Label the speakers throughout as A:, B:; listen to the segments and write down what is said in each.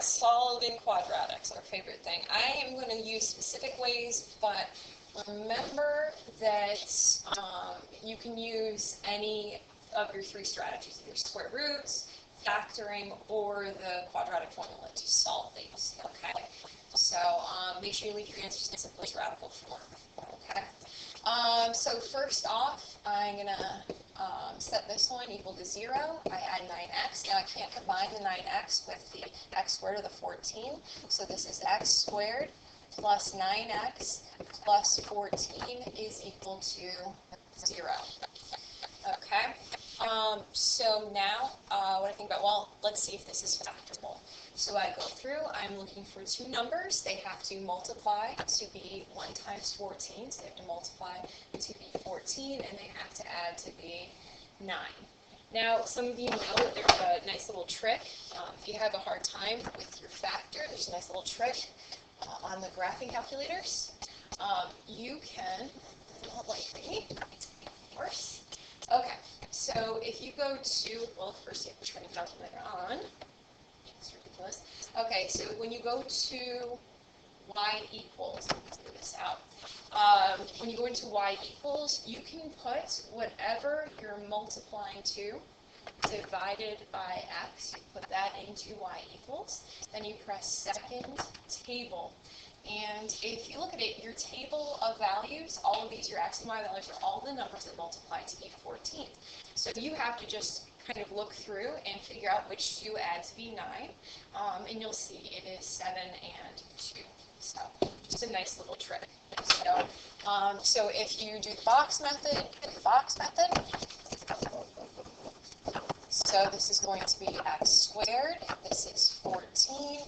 A: solving quadratics, our favorite thing. I am going to use specific ways, but remember that you can use any of your three strategies, either square roots, factoring, or the quadratic formula to solve these, okay? So make sure you leave your answers in simplest radical form, okay? So first off, I'm going to set this one equal to 0. I add 9x. Now I can't combine the 9x with the x squared of the 14. So this is x squared plus 9x plus 14 is equal to 0. Okay. So now what I think about, well, let's see if this is factorable. So I go through, I'm looking for two numbers. They have to multiply to be 1 times 14. So they have to multiply to be 14, and they have to add to be 9. Now, some of you know that there's a nice little trick. If you have a hard time with your factor, there's a nice little trick on the graphing calculators. You can, not like me, of course. Okay, so if you go to, well, first you have to turn the calculator on. It's ridiculous. Okay, so when you go to y equals, let's figure this out. When you go into y equals, you can put whatever you're multiplying to divided by x. You put that into y equals. Then you press second table. And if you look at it, your table of values, all of these, your x and y values, are all the numbers that multiply to be 14. So you have to just kind of look through and figure out which 2 add to be 9. And you'll see it is 7 and 2. So just a nice little trick. So if you do the box method, so this is going to be x squared, this is 14,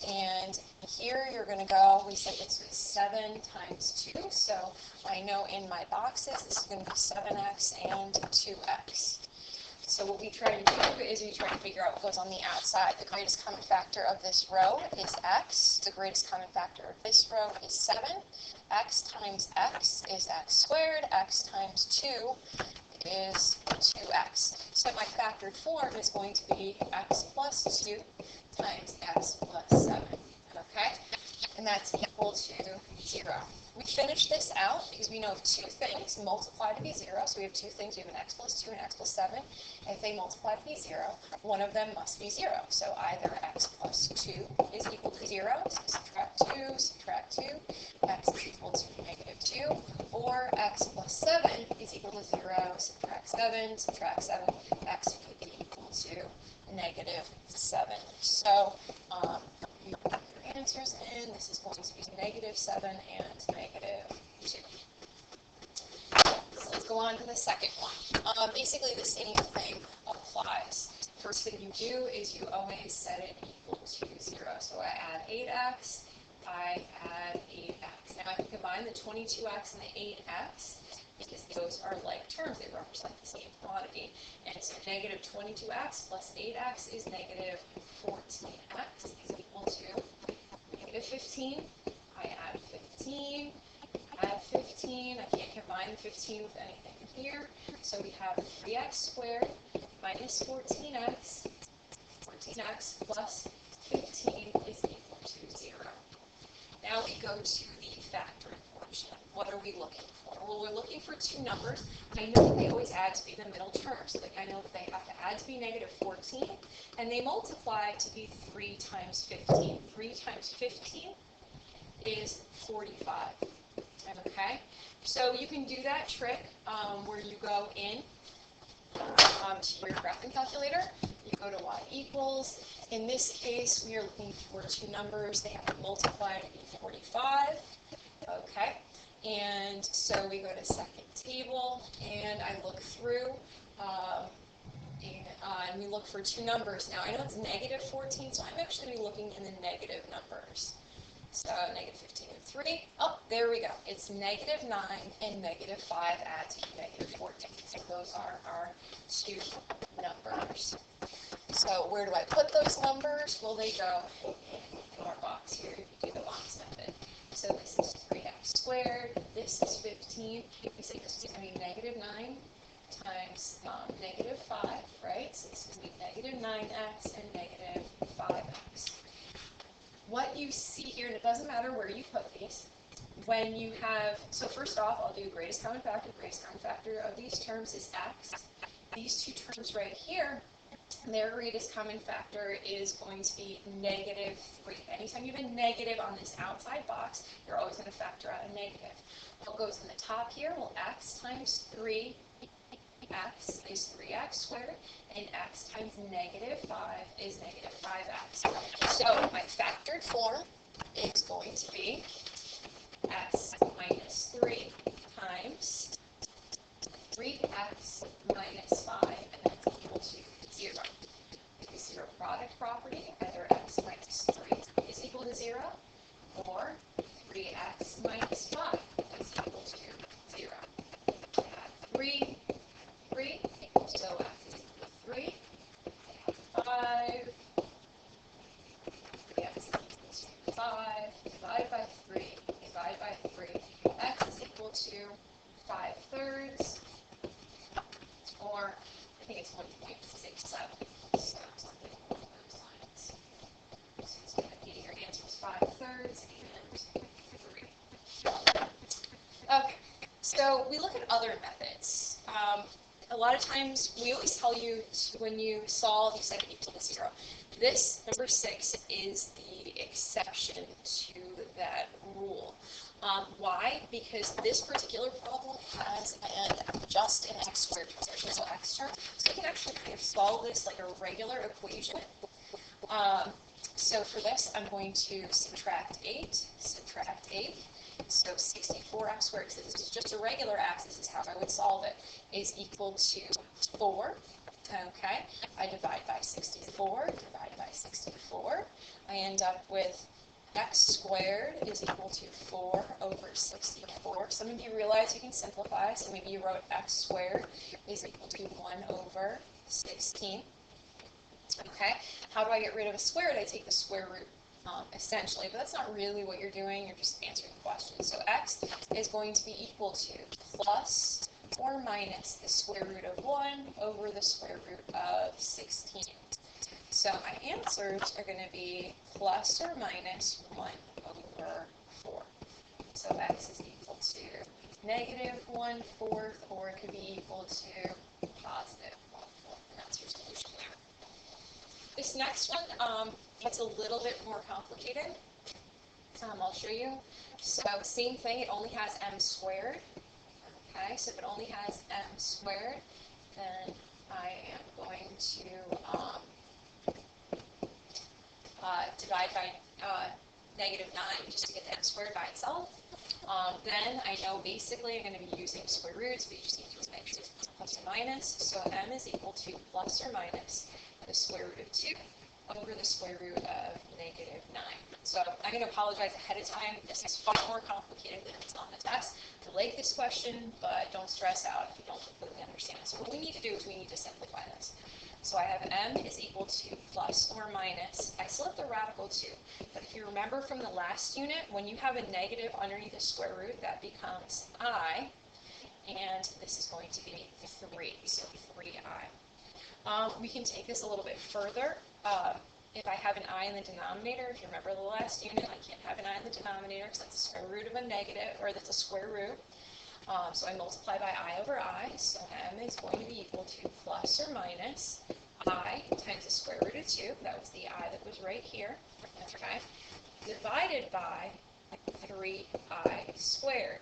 A: and here you're going to go, we said this was 7 times 2, so I know in my boxes this is going to be 7x and 2x. So what we try to do is we try to figure out what goes on the outside. The greatest common factor of this row is x. The greatest common factor of this row is 7. X times x is x squared. X times 2 is 2x. So my factored form is going to be x plus 2 times x plus 7. Okay? And that's equal to 0. We finish this out because we know if two things multiply to be 0, so we have two things, we have an x plus 2 and x plus 7. If they multiply to be 0, one of them must be 0. So either x plus 2 is equal to 0, so subtract 2, x is equal to negative 2, or x plus 7 is equal to 0, subtract 7, x would be equal to negative 7. So you put your answers in. This is going to be negative 7 and negative 2. So let's go on to the second one. Basically, the same thing applies. First thing you do is you always set it equal to 0. So I add 8x, I add 8x. Now I can combine the 22x and the 8x because those are like terms. They represent the same quantity. And so negative 22x plus 8x is negative 14x is equal to negative 15. I add 15, add 15. I can't combine the 15 with anything here. So we have 3x squared minus 14x. 14x plus 15 is equal to 0. Now we go to the factoring portion. What are we looking for? Well, we're looking for two numbers. I know that they always add to be the middle terms. Like I know that they have to add to be negative 14, and they multiply to be 3 times 15. 3 times 15 is 45. Okay? So you can do that trick where you go in to your graphing calculator. You go to y equals. In this case, we are looking for two numbers. They have to multiply to be 45. Okay? And so we go to second table, and I look through, and we look for two numbers. Now, I know it's negative 14, so I'm actually going to be looking in the negative numbers. So negative 15 and 3. Oh, there we go. It's negative 9 and negative 5 add to negative 14. So those are our two numbers. So where do I put those numbers? Well, they go in our box here if you do the box method. So this is 3x squared. This is 15. We say this is going to be negative 9 times negative 5, right? So this is going to be negative 9x and negative 5x. what you see here, and it doesn't matter where you put these, when you have, so first off, I'll do greatest common factor. Greatest common factor of these terms is x. These two terms right here, their greatest common factor is going to be -3. Anytime you have a negative on this outside box, you're always going to factor out a negative. What goes in the top here? Well, x times 3x is 3x squared, and x times -5 is -5x. So my factored form is going to be x minus 3 times 3x minus 5, and that's equal to 0. The zero product property, either x minus 3 is equal to 0, or 3x minus 5 is equal to 0. Add 3, so x is equal to 3, 5, 3x is equal to 5, divided by 3, divided by 3, x is equal to 5/3, or I think it's 1.67. So something along those lines. So it's going to be, your answer is 5/3 and 3. Okay, so we look at other methods. A lot of times, we always tell you when you solve, you set it equal to 0. This, number 6, is the exception to that rule. Why? Because this particular problem has just an x squared expression, so x term. So we can actually kind of solve this like a regular equation. So for this, I'm going to subtract 8. So 64x squared, so this is just a regular x, this is how I would solve it, is equal to 4. Okay, I divide by 64, I end up with x squared is equal to 4 over 64. Some of you realize you can simplify, so maybe you wrote x squared is equal to 1 over 16. Okay, how do I get rid of a squared? I take the square root. Essentially, but that's not really what you're doing, you're just answering the question. So x is going to be equal to plus or minus the square root of 1 over the square root of 16. So my answers are going to be plus or minus 1 over 4. So x is equal to -1/4, or it could be equal to +1/4. And that's your solution there. This next one, it's a little bit more complicated. I'll show you. So same thing, it only has m squared. Okay, so if it only has m squared, then I am going to divide by -9 just to get the m squared by itself. Then I know basically I'm going to be using square roots, but you just need to use negative plus or minus. So m is equal to plus or minus the square root of 2 over the square root of -9. So I'm going to apologize ahead of time. This is far more complicated than it's on the test. I like this question, but don't stress out if you don't completely understand it. So what we need to do is we need to simplify this. So I have m is equal to plus or minus. I still have the radical 2, but if you remember from the last unit, when you have a negative underneath the square root, that becomes I, and this is going to be 3, so 3I. We can take this a little bit further. If I have an I in the denominator, if you remember the last unit, I can't have an I in the denominator because that's the square root of a negative, or that's a square root. So I multiply by I over I, so m is going to be equal to plus or minus I times the square root of 2, that was the I that was right here, okay, divided by 3I squared.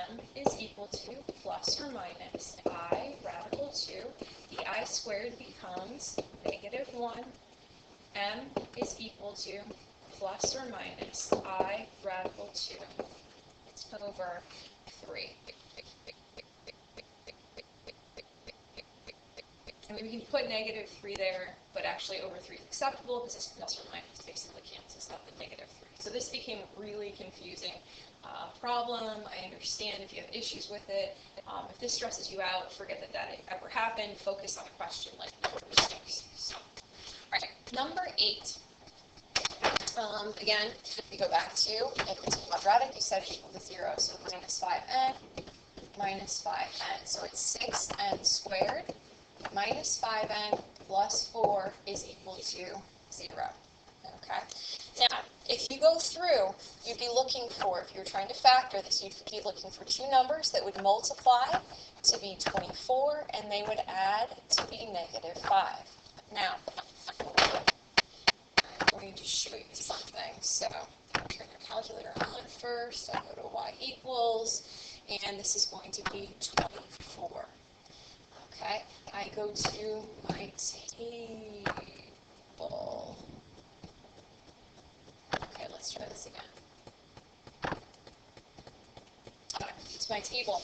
A: M is equal to plus or minus I radical 2. The I squared becomes -1. M is equal to plus or minus I radical 2 over 3. And we can put -3 there, but actually over 3 is acceptable because this plus or minus basically cancels out the -3. So this became a really confusing problem. I understand if you have issues with it. If this stresses you out, forget that that ever happened. Focus on a question like number 6. So, all right, number 8. Again, we go back to, if it's quadratic, you set it equal to 0, so minus 5n minus 5n. So it's 6n squared minus 5n plus 4 is equal to 0. Okay. Now, if you go through, you'd be looking for, if you're trying to factor this, you'd be looking for two numbers that would multiply to be 24, and they would add to be -5. Now, I'm going to show you something. So, turn your calculator on first. I go to y equals, and this is going to be 24. Okay, I go to my table. Okay, let's try this again. Okay, it's my table.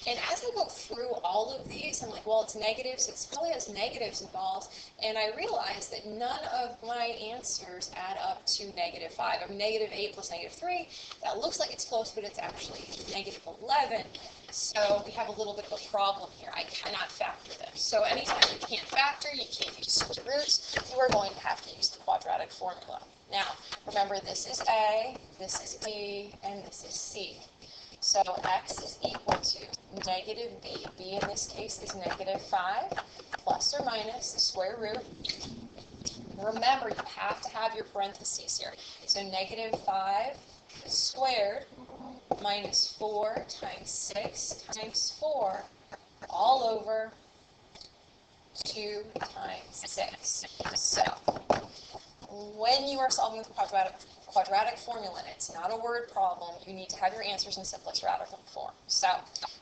A: And as I go through all of these, I'm like, well, it's negatives, it probably has negatives involved, and I realize that none of my answers add up to -5. I'm -8 plus -3. That looks like it's close, but it's actually -11. So we have a little bit of a problem here. I cannot factor this. So anytime you can't factor, you can't use square roots, you are going to have to use the quadratic formula. Now, remember, this is A, this is B, and this is C. So x is equal to -b. b in this case is -5 plus or minus the square root. Remember, you have to have your parentheses here. So -5 squared minus 4 times 6 times 4 all over 2 times 6. So when you are solving with quadratic formula, and it's not a word problem, you need to have your answers in simplest radical form. So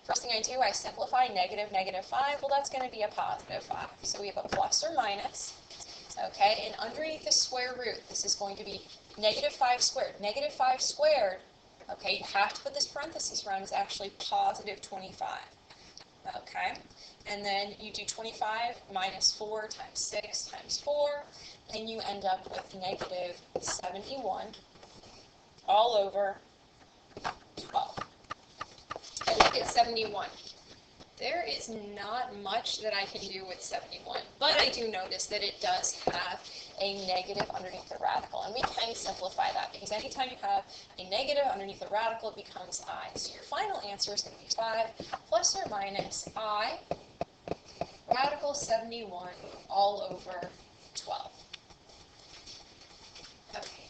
A: first thing I do, I simplify -5. Well, that's going to be a +5. So we have a plus or minus. Okay, and underneath the square root, this is going to be -5 squared. -5 squared, okay, you have to put this parentheses around, is actually +25. Okay, and then you do 25 minus 4 times 6 times 4, and you end up with -71 all over 12. And look at 71. There is not much that I can do with 71, but I do notice that it does have a negative underneath the radical, and we can simplify that because anytime you have a negative underneath the radical, it becomes I. So your final answer is going to be 5 plus or minus I radical 71 all over 12. Okay.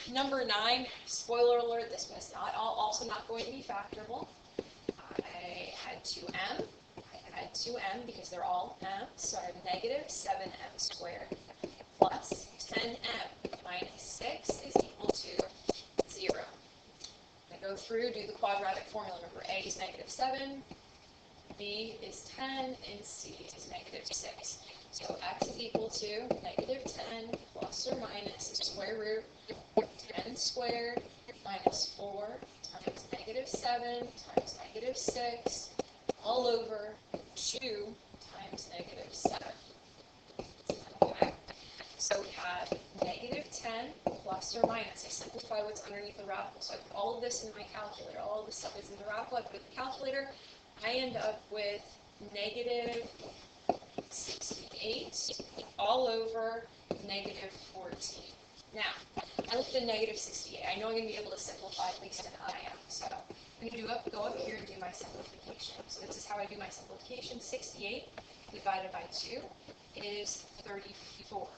A: Number 9, spoiler alert, this was also not going to be factorable. I had 2m. I had 2m because they're all m, so I have -7m squared plus 10m minus 6 is equal to 0. I go through, do the quadratic formula. Remember, a is -7, b is 10, and c is -6. So x is equal to -10 plus or minus the square root 10 squared minus 4 times -7 times -6 all over 2 times -7. Okay, so we have -10 plus or minus. I simplify what's underneath the radical. So I put all of this in my calculator. All of this stuff is in the radical. I put it in the calculator. I end up with -68 all over -14. Now, I looked at -68. I know I'm going to be able to simplify at least an IM. So I'm going to go up here and do my simplification. So this is how I do my simplification. 68 divided by 2 is 34.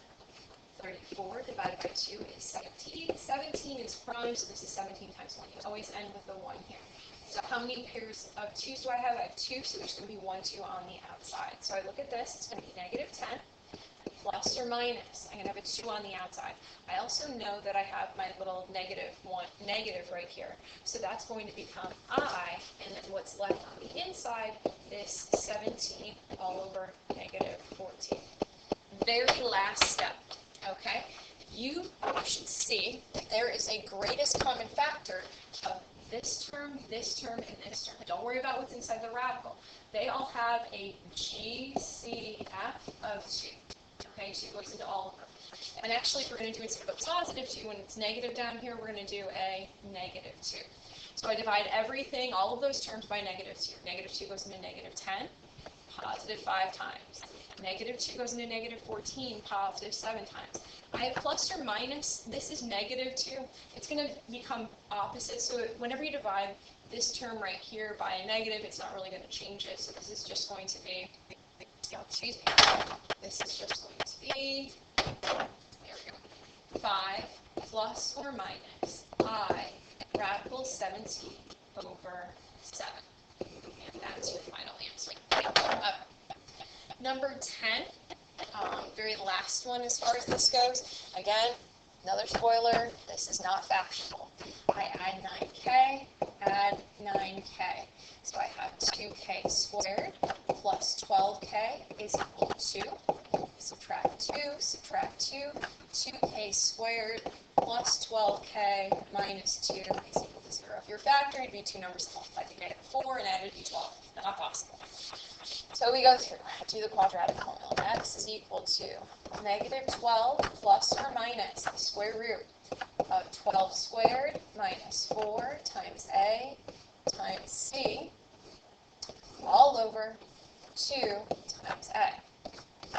A: 34 divided by 2 is 17. 17 is prime, so this is 17 times 1. You always end with a 1 here. So how many pairs of 2s do I have? I have 2, so there's going to be 1, 2 on the outside. So I look at this, it's going to be -10 plus or minus. I'm going to have a 2 on the outside. I also know that I have my little negative right here. So that's going to become I, and then what's left on the inside is 17 all over -14. Very last step, okay? You should see that there is a greatest common factor of this term, and this term. Don't worry about what's inside the radical. They all have a GCF of 2. Okay, 2 goes into all of them. And actually, if we're going to do instead of a +2 when it's negative down here, we're going to do a -2. So I divide everything, all of those terms by -2. -2 goes into -10, +5 times. -2 goes into -14, +7 times. I have plus or minus. This is -2. It's going to become opposite. So whenever you divide this term right here by a negative, it's not really going to change it. So this is just going to be, excuse me, this is just going to be, there we go, 5 plus or minus I radical 17 over 7. And that's your final answer. Number 10, very last one as far as this goes. Again, another spoiler, this is not factual. I add 9k, add 9k. So I have 2k squared plus 12k is equal to, subtract 2, subtract 2, 2k squared plus 12k minus 2 is equal to 0. If you're factoring, it'd be two numbers multiplied together, 4 and added to 12. Not possible. So we go through, do the quadratic formula. X is equal to negative 12 plus or minus the square root of 12 squared minus 4 times A times C all over 2 times A.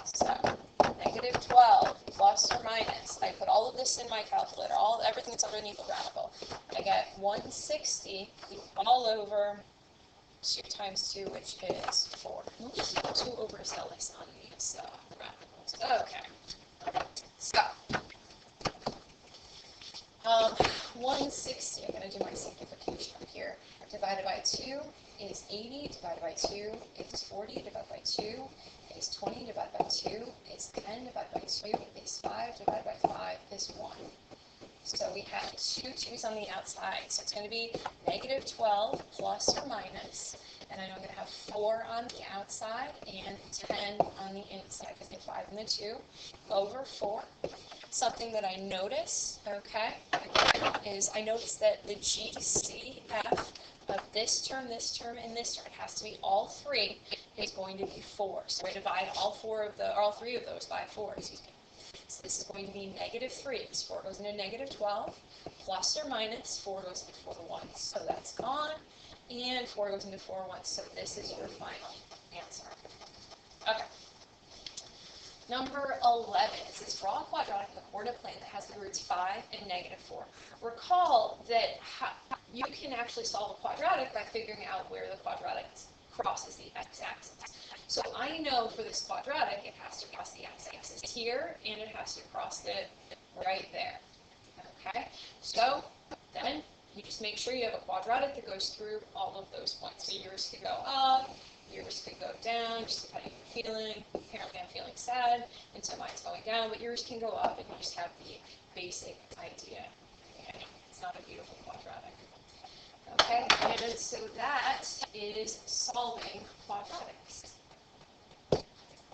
A: So negative 12 plus or minus, I put all of this in my calculator, everything that's underneath the radical. I get 160 all over 2 times 2, which is 4. Oops, 2 over zealous on these radicals. Okay. So, 160, I'm going to do my simplification up here. Divided by 2 is 80, divided by 2 is 40, divided by 2 is 20, divided by 2 is 10, divided by 2 is 5, divided by 5 is 1. So we have 2 2's on the outside. So it's going to be negative 12 plus or minus. And then I'm going to have 4 on the outside and 10 on the inside because the 5 and the 2 over 4. Something that I notice, okay, is I notice that the GCF of this term, and this term has to be all 3 is going to be 4. So I divide all 3 of those by 4, excuse me. So this is going to be negative 3, because 4 goes into negative 12, plus or minus 4 goes into 4 once. So that's gone, and 4 goes into 4 once. So this is your final answer. Okay. Number 11 is this draw a quadratic in the coordinate plane that has the roots 5 and negative 4. Recall that you can actually solve a quadratic by figuring out where the quadratic crosses the x-axis. So I know for this quadratic, it has to cross the x-axis here, and it has to cross it right there. Okay? So then you just make sure you have a quadratic that goes through all of those points. So yours could go up, yours could go down, just depending on your feeling. Apparently I'm feeling sad, and so mine's going down, but yours can go up, and you just have the basic idea. Okay? It's not a beautiful quadratic. Okay, and so that is solving quadratics.